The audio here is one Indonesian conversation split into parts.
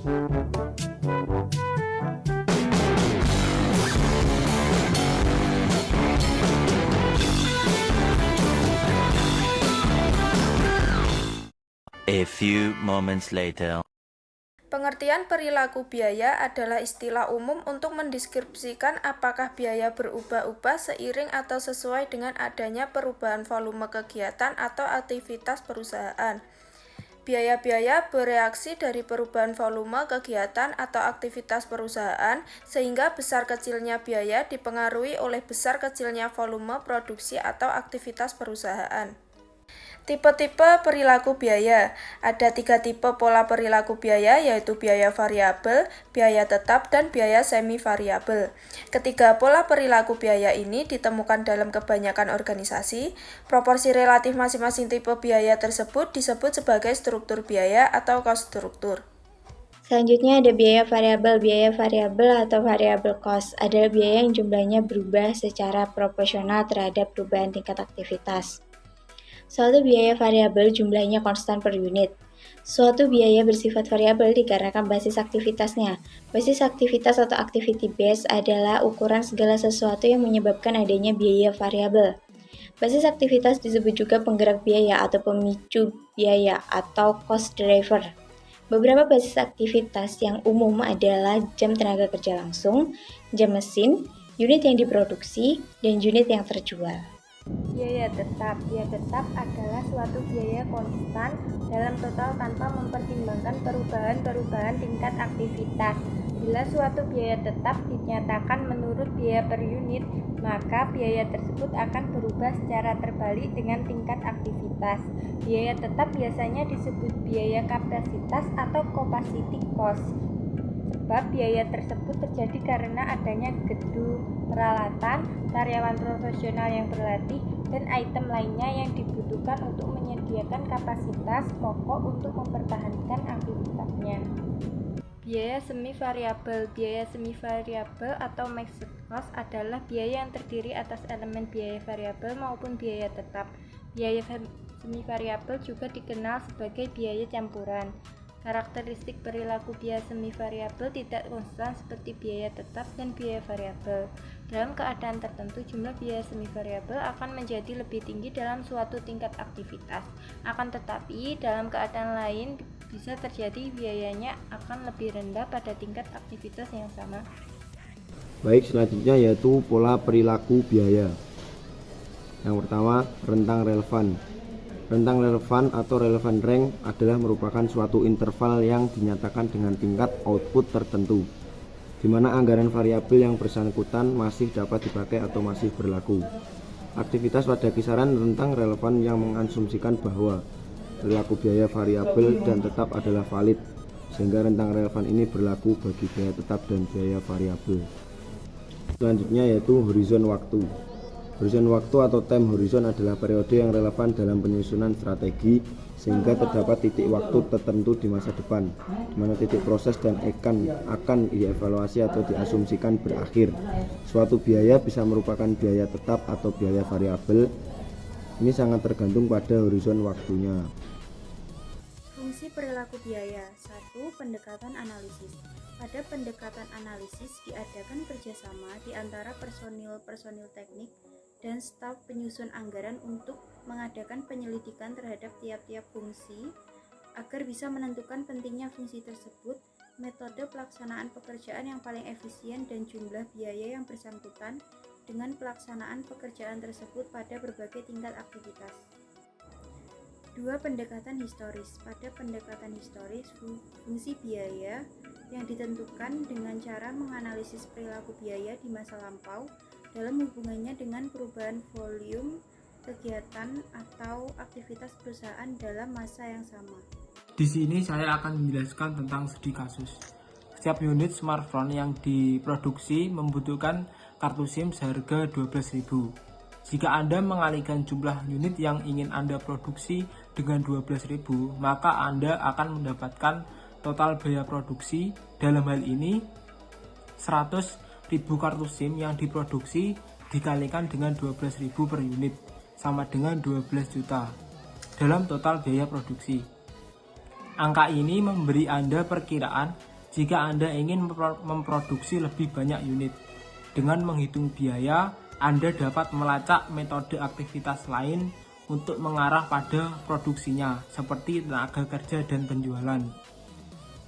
A few moments later. Pengertian perilaku biaya adalah istilah umum untuk mendeskripsikan apakah biaya berubah-ubah seiring atau sesuai dengan adanya perubahan volume kegiatan atau aktivitas perusahaan. Biaya-biaya bereaksi dari perubahan volume kegiatan atau aktivitas perusahaan, sehingga besar kecilnya biaya dipengaruhi oleh besar kecilnya volume produksi atau aktivitas perusahaan. Tipe-tipe perilaku biaya. Ada 3 tipe pola perilaku biaya, yaitu biaya variabel, biaya tetap, dan biaya semi variabel. Ketiga pola perilaku biaya ini ditemukan dalam kebanyakan organisasi. Proporsi relatif masing-masing tipe biaya tersebut disebut sebagai struktur biaya atau cost struktur. Selanjutnya ada biaya variabel. Biaya variabel atau variable cost adalah biaya yang jumlahnya berubah secara proporsional terhadap perubahan tingkat aktivitas. Suatu biaya variabel jumlahnya konstan per unit. Suatu biaya bersifat variabel dikarenakan basis aktivitasnya. Basis aktivitas atau activity base adalah ukuran segala sesuatu yang menyebabkan adanya biaya variabel. Basis aktivitas disebut juga penggerak biaya atau pemicu biaya atau cost driver. Beberapa basis aktivitas yang umum adalah jam tenaga kerja langsung, jam mesin, unit yang diproduksi, dan unit yang terjual. Biaya tetap adalah suatu biaya konstan dalam total tanpa mempertimbangkan perubahan-perubahan tingkat aktivitas. Bila suatu biaya tetap dinyatakan menurut biaya per unit, maka biaya tersebut akan berubah secara terbalik dengan tingkat aktivitas. Biaya tetap biasanya disebut biaya kapasitas atau capacity cost. Sebab biaya tersebut terjadi karena adanya gedung, peralatan, karyawan profesional yang berlatih, dan item lainnya yang dibutuhkan untuk menyediakan kapasitas pokok untuk mempertahankan aktivitasnya. Biaya semi variabel. Biaya semi variabel atau mixed cost adalah biaya yang terdiri atas elemen biaya variabel maupun biaya tetap. Biaya semi variabel juga dikenal sebagai biaya campuran. Karakteristik perilaku biaya semi variabel tidak konstan seperti biaya tetap dan biaya variabel. Dalam keadaan tertentu, jumlah biaya semi variabel akan menjadi lebih tinggi dalam suatu tingkat aktivitas. Akan tetapi, dalam keadaan lain bisa terjadi biayanya akan lebih rendah pada tingkat aktivitas yang sama. Baik, selanjutnya yaitu pola perilaku biaya. Yang pertama, rentang relevan. Rentang relevan atau relevant range adalah merupakan suatu interval yang dinyatakan dengan tingkat output tertentu, di mana anggaran variabel yang bersangkutan masih dapat dipakai atau masih berlaku. Aktivitas pada kisaran rentang relevan yang mengasumsikan bahwa perilaku biaya variabel dan tetap adalah valid, sehingga rentang relevan ini berlaku bagi biaya tetap dan biaya variabel. Selanjutnya yaitu horizon waktu. Horizon waktu atau time horizon adalah periode yang relevan dalam penyusunan strategi, sehingga terdapat titik waktu tertentu di masa depan, di mana titik proses dan akan dievaluasi atau diasumsikan berakhir. Suatu biaya bisa merupakan biaya tetap atau biaya variabel. Ini sangat tergantung pada horizon waktunya. Fungsi perilaku biaya. 1. Pendekatan analisis. Pada pendekatan analisis diadakan kerjasama di antara personil teknik dan staf penyusun anggaran untuk mengadakan penyelidikan terhadap tiap-tiap fungsi agar bisa menentukan pentingnya fungsi tersebut, metode pelaksanaan pekerjaan yang paling efisien, dan jumlah biaya yang bersangkutan dengan pelaksanaan pekerjaan tersebut pada berbagai tingkat aktivitas. 2. Pendekatan historis. Pada pendekatan historis, fungsi biaya yang ditentukan dengan cara menganalisis perilaku biaya di masa lampau dalam hubungannya dengan perubahan volume kegiatan atau aktivitas perusahaan dalam masa yang sama. Di sini saya akan menjelaskan tentang studi kasus. Setiap unit smartphone yang diproduksi membutuhkan kartu SIM seharga 12.000. Jika Anda mengalihkan jumlah unit yang ingin Anda produksi dengan 12.000, maka Anda akan mendapatkan total biaya produksi, dalam hal ini 100.000 kartu SIM yang diproduksi dikalikan dengan 12.000 per unit, sama dengan 12 juta dalam total biaya produksi. Angka ini memberi Anda perkiraan jika Anda ingin memproduksi lebih banyak unit. Dengan menghitung biaya, Anda dapat melacak metode aktivitas lain untuk mengarah pada produksinya, seperti tenaga kerja dan penjualan.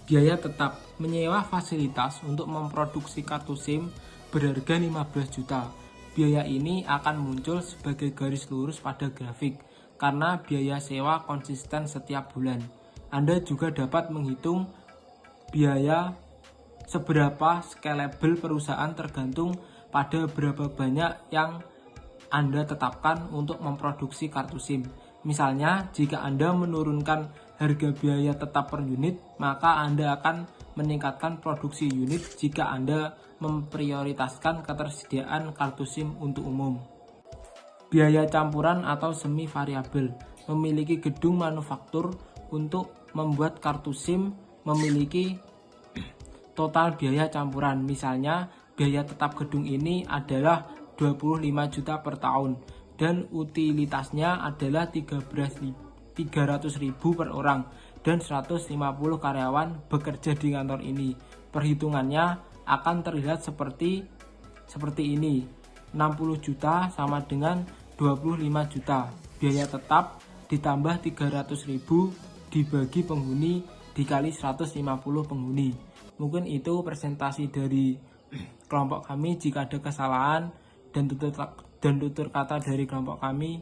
Biaya tetap menyewa fasilitas untuk memproduksi kartu SIM berharga 15 juta. Biaya ini akan muncul sebagai garis lurus pada grafik karena biaya sewa konsisten setiap bulan. Anda juga dapat menghitung biaya seberapa scalable perusahaan tergantung pada berapa banyak yang Anda tetapkan untuk memproduksi kartu SIM. Misalnya, jika Anda menurunkan harga biaya tetap per unit, maka Anda akan meningkatkan produksi unit jika Anda memprioritaskan ketersediaan kartu SIM untuk umum. Biaya campuran atau semi variabel. Memiliki gedung manufaktur untuk membuat kartu SIM memiliki total biaya campuran. Misalnya, biaya tetap gedung ini adalah 25 juta per tahun dan utilitasnya adalah 300.000 per orang dan 150 karyawan bekerja di kantor ini. Perhitungannya akan terlihat seperti ini. 60 juta sama dengan 25 juta. Biaya tetap ditambah 300.000 dibagi penghuni dikali 150 penghuni. Mungkin itu presentasi dari kelompok kami. Jika ada kesalahan dan tutur kata dari kelompok kami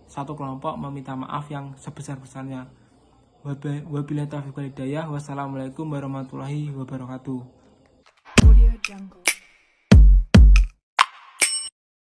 satu kelompok meminta maaf yang sebesar-besarnya. Wabillahi taufiq wal hidayah. Wassalamualaikum warahmatullahi wabarakatuh. Audio Jungle.